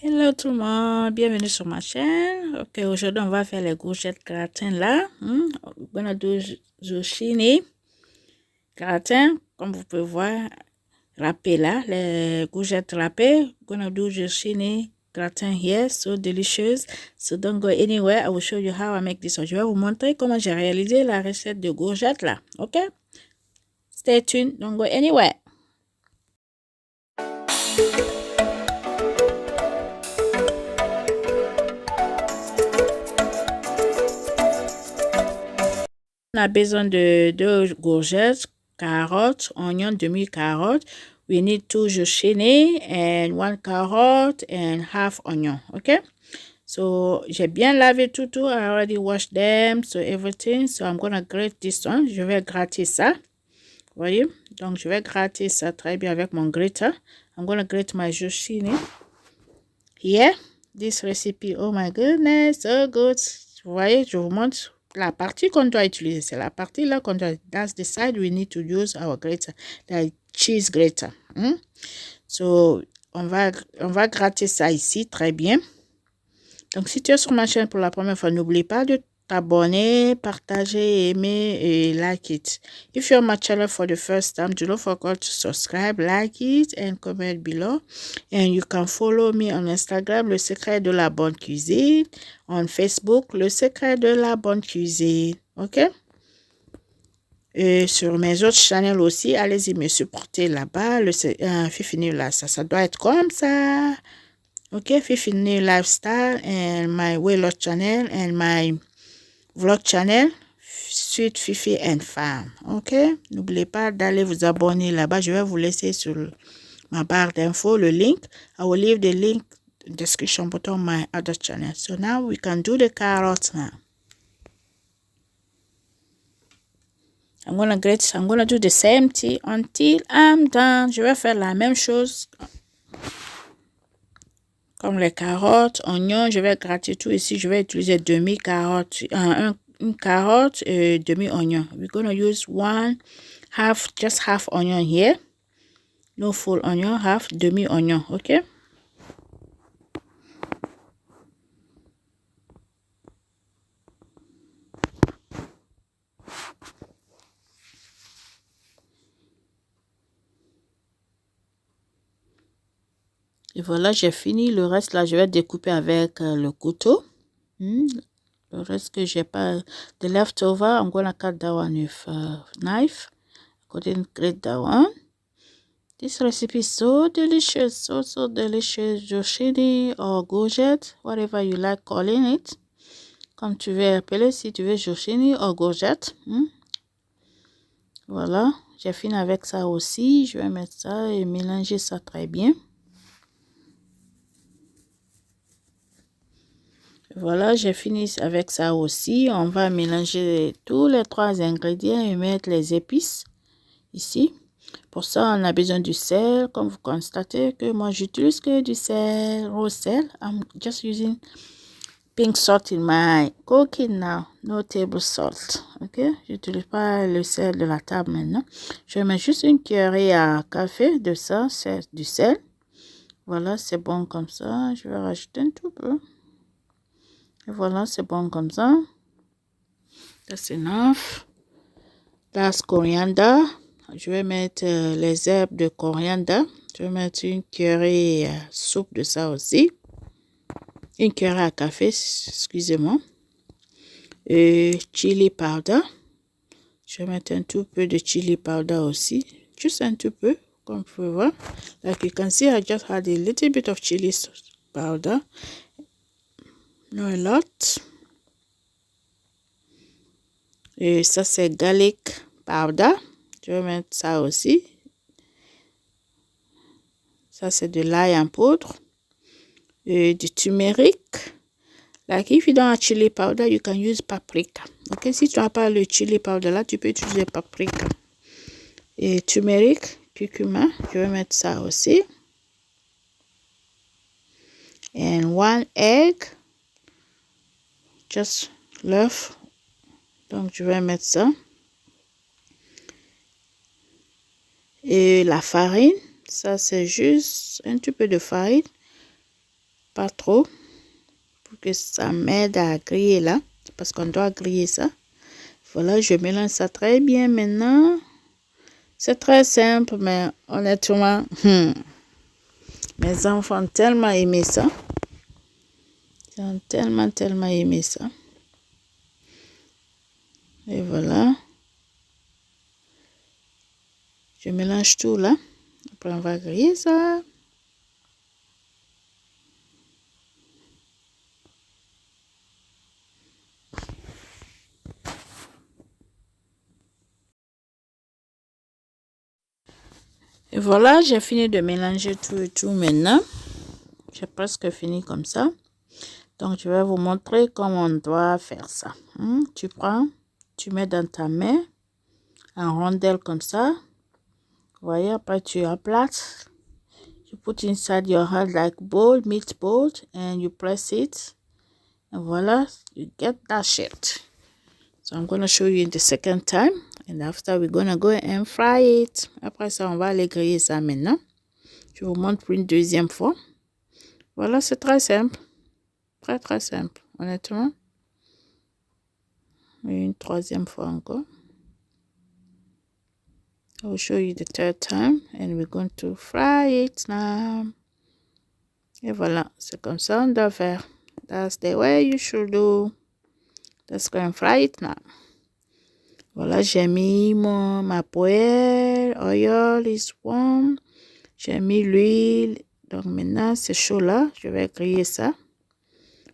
Hello tout le monde, bienvenue sur ma chaîne. Ok, aujourd'hui on va faire les courgettes gratin là. We're gonna do zucchini gratin, comme vous pouvez voir, râpé là, les courgettes râpées. We're gonna do zucchini gratin here, so delicious. So don't go anywhere, I will show you how I make this. Je vais vous montrer comment j'ai réalisé la recette de courgettes là, ok? Stay tuned, don't go anywhere. On a besoin de 2 courgettes, carottes, oignons, demi-carotte. We need 2 zucchini and 1 carrot and half onion. Okay. So, j'ai bien lavé tout. I already washed them, so everything. So, I'm gonna grate this one. Je vais gratter ça. Voyez? Donc, je vais gratter ça très bien avec mon grater. I'm gonna grate my zucchini. Here. This recipe, oh my goodness, so good. Vous voyez, je vous montre. La partie qu'on doit utiliser, c'est la partie là qu'on doit. That's the side we need to use our grater, the cheese grater. So, on va gratter ça ici très bien. Donc, si tu es sur ma chaîne pour la première fois, n'oublie pas de t'abonner, partager, aimer et like it. If you're on my channel for the first time, do not forget to subscribe, like it, and comment below. And you can follow me on Instagram, Le Secret de la Bonne Cuisine. On Facebook, Le Secret de la Bonne Cuisine. OK? Et sur mes autres channels aussi, allez-y me supporter là-bas. Fifini là, ça doit être comme ça. OK? Fifini Lifestyle and my Weight Loss channel and my vlog channel, Sweet Fifi and Femme. OK? N'oubliez pas d'aller vous abonner là-bas. Je vais vous laisser sur ma barre d'infos le link. I will leave the link description button on my other channel. So now we can do the carrots now. I'm gonna do the same thing until I'm done. Je vais faire la même chose comme les carottes, oignons. Je vais gratter tout ici. Je vais utiliser demi-carotte, une carotte et demi-oignon. We're gonna use just half onion here. No full onion, half demi-onion, okay? Et voilà, j'ai fini. Le reste, là, je vais découper avec le couteau. Le reste que j'ai pas, the leftover, I'm gonna cut that one with a knife. Couldn't grate that one. This recipe is so delicious, so delicious. Zucchini or courgette, whatever you like calling it. Comme tu veux appeler, si tu veux zucchini ou courgette. Voilà, j'ai fini avec ça aussi. Je vais mettre ça et mélanger ça très bien. Voilà, j'ai fini avec ça aussi. On va mélanger tous les 3 ingrédients et mettre les épices ici. Pour ça, on a besoin du sel. Comme vous constatez que moi, j'utilise que du sel, raw sel. I'm just using pink salt in my cooking now. No table salt. Ok? J'utilise pas le sel de la table maintenant. Je mets juste une cuillerée à café de ça, c'est du sel. Voilà, c'est bon comme ça. Je vais rajouter un tout peu. Et voilà, c'est bon comme ça. That's enough. That's coriander. Je vais mettre les herbes de coriandre. Je vais mettre une cuillerée à soupe de ça aussi. Une cuillerée à café, excusez-moi. Et chili powder. Je vais mettre un tout peu de chili powder aussi. Juste un tout peu, comme vous pouvez voir. Like you can see, I just had a little bit of chili powder. Not a lot. Et ça, c'est garlic powder. Je vais mettre ça aussi. Ça, c'est de l'ail en poudre. Et du turmeric. Like, if you don't have chili powder, you can use paprika. Ok, si tu n'as pas le chili powder là, tu peux utiliser paprika. Et turmeric, curcuma, je vais mettre ça aussi. And 1 egg. Just l'œuf. Donc, je vais mettre ça. Et la farine. Ça, c'est juste un petit peu de farine. pas trop, pour que ça m'aide à griller là, parce qu'on doit griller ça. Voilà, je mélange ça très bien maintenant. C'est très simple, mais honnêtement, mes enfants ont tellement aimé ça. Ils ont tellement aimé ça. Et voilà. Je mélange tout là. Après, on va griller ça. Et voilà, j'ai fini de mélanger tout et tout maintenant. J'ai presque fini comme ça. Donc, je vais vous montrer comment on doit faire ça. Tu prends, tu mets dans ta main, en rondelle comme ça. Vous voyez, après tu aplates. You put inside your hand like bowl, meat bowl, and you press it. And voila, you get that shit. So I'm going to show you the second time. And after, we're going to go and fry it. Après ça, on va aller griller ça maintenant. Je vous montre pour une deuxième fois. Voilà, c'est très simple. Très simple, honnêtement. Et une troisième fois encore. I will show you the third time. And we're going to fry it now. Et voilà, c'est comme ça on doit faire. That's the way you should do. Let's go and fry it now. Voilà, j'ai mis ma poêle. Oil is warm. J'ai mis l'huile. Donc maintenant, c'est chaud là. Je vais griller ça.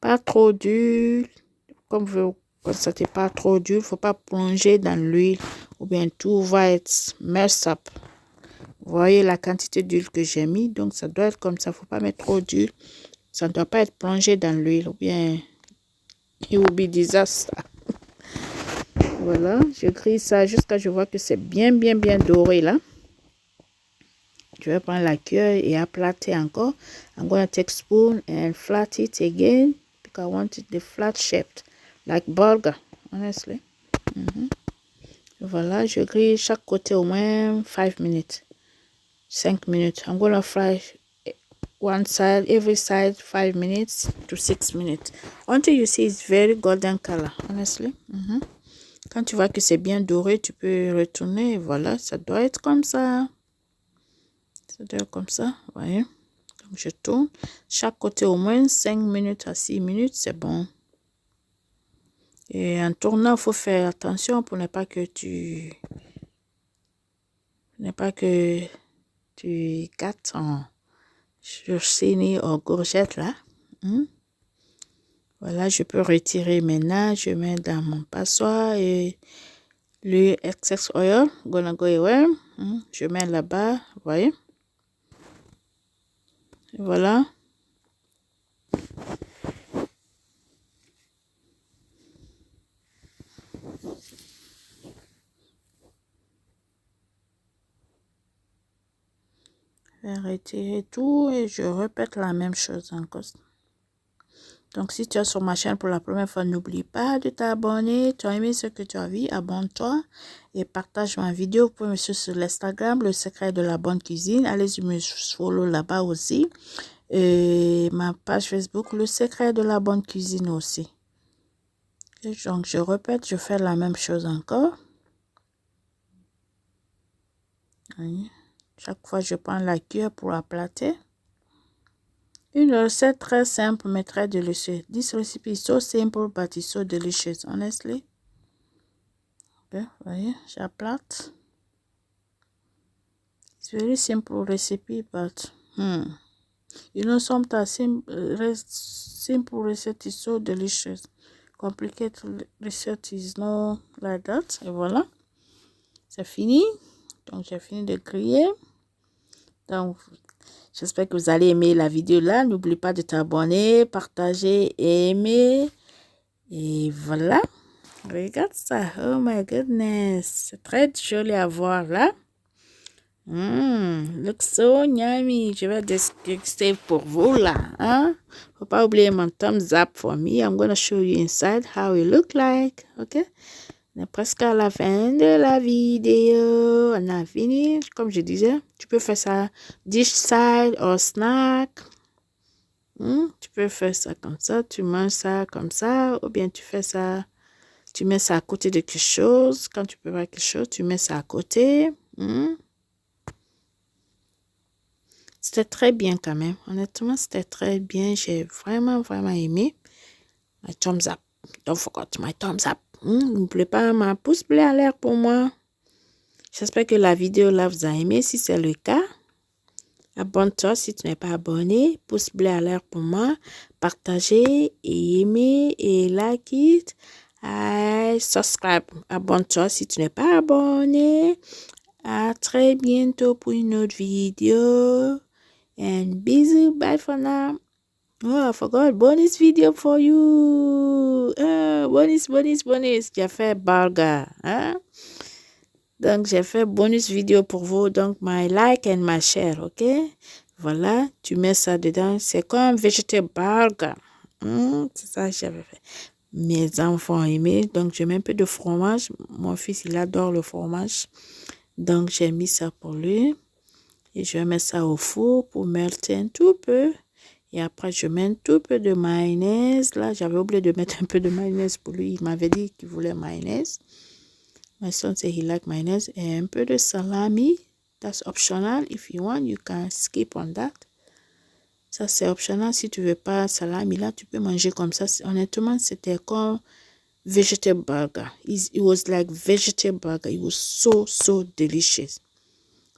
Pas trop d'huile. Comme vous constatez, pas trop d'huile. Il ne faut pas plonger dans l'huile. Ou bien tout va être messed up. Vous voyez la quantité d'huile que j'ai mis. Donc ça doit être comme ça. Il ne faut pas mettre trop d'huile. Ça ne doit pas être plongé dans l'huile. Ou bien, it will be disaster. Voilà, je grille ça jusqu'à ce que je vois que c'est bien doré là. Je vais prendre la cuillère et aplatir encore. I'm going to take spoon and flat it again because I want it the flat shaped like burger, honestly. Voilà, je grille chaque côté au moins 5 minutes. 5 minutes. I'm going to fry one side, every side 5 minutes to 6 minutes. Until you see it's very golden color, honestly. Quand tu vois que c'est bien doré, tu peux retourner. Et voilà, ça doit être comme ça. Ça doit être comme ça, vous voyez. Donc, je tourne. Chaque côté au moins 5 minutes à 6 minutes, c'est bon. Et en tournant, il faut faire attention pour ne pas que tu gâtes ton churchini ou courgette là. Voilà, je peux retirer maintenant. Je mets dans mon passoire et le excess oil gonna go away. Je mets là-bas, vous voyez. Et voilà. Je vais retirer tout et je répète la même chose encore. Donc, si tu es sur ma chaîne pour la première fois, n'oublie pas de t'abonner. Tu as aimé ce que tu as vu, abonne-toi et partage ma vidéo. Vous pouvez me suivre sur l'Instagram, le secret de la bonne cuisine. Allez-y me follow là-bas aussi. Et ma page Facebook, le secret de la bonne cuisine aussi. Et donc, je répète, je fais la même chose encore. Oui. Chaque fois, je prends la cuillère pour aplatir. Une recette très simple mais très délicieuse. This recipe is so simple but it's so delicious, honestly. Okay, voyez, j'aplate. It's very simple recipe, but you know, sometimes simple recipe is so delicious. Complicated recipe is not like that. Et voilà, c'est fini. Donc, j'ai fini de griller. Donc, j'espère que vous allez aimer la vidéo là. N'oublie pas de t'abonner, partager et aimer. Et voilà. Regarde ça. Oh my goodness. C'est très joli à voir là. Looks so yummy. Je vais déguster pour vous là. Hein? Faut pas oublier mon thumbs up for me. I'm gonna show you inside how it look like. Ok? On est presque à la fin de la vidéo. On a fini. Comme je disais, tu peux faire ça dish side ou snack. Tu peux faire ça comme ça, tu manges ça comme ça, ou bien tu fais ça, tu mets ça à côté de quelque chose. Quand tu prépares quelque chose, tu mets ça à côté. C'était très bien quand même. Honnêtement, c'était très bien. J'ai vraiment, vraiment aimé. My thumbs up. Don't forget my thumbs up. N'oubliez pas ma pouce bleu à l'air pour moi. J'espère que la vidéo là vous a aimé. Si c'est le cas, abonne-toi si tu n'es pas abonné. Pouce bleu à l'air pour moi. Partagez et aimez et like it. Et subscribe. Abonne-toi si tu n'es pas abonné. À très bientôt pour une autre vidéo. And bisous. Bye for now. Oh, I forgot. Bonus video for you. Bonus. J'ai fait burger. Hein? Donc, j'ai fait bonus vidéo pour vous. Donc, my like and my share, ok? Voilà, tu mets ça dedans. C'est comme vegetable burger. C'est ça que j'avais fait. Mes enfants aimé. Donc, je mets un peu de fromage. Mon fils, il adore le fromage. Donc, j'ai mis ça pour lui. Et je mets ça au four pour melter un tout peu. Et après, je mets un tout peu de mayonnaise. Là, j'avais oublié de mettre un peu de mayonnaise pour lui. Il m'avait dit qu'il voulait mayonnaise. My son said he like mayonnaise. Et un peu de salami. That's optional. If you want, you can skip on that. Ça, c'est optional. Si tu veux pas salami, là, tu peux manger comme ça. Honnêtement, c'était comme vegetable burger. It was like vegetable burger. It was so delicious.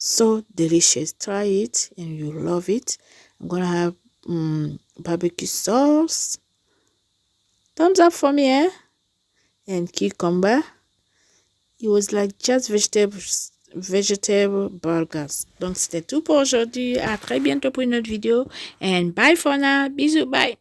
So delicious. Try it and you love it. I'm going to have barbecue sauce. Thumbs up for me, eh? And cucumber. It was like just vegetable burgers. Donc, c'était tout pour aujourd'hui. À très bientôt pour une autre vidéo. And bye for now. Bisous, bye.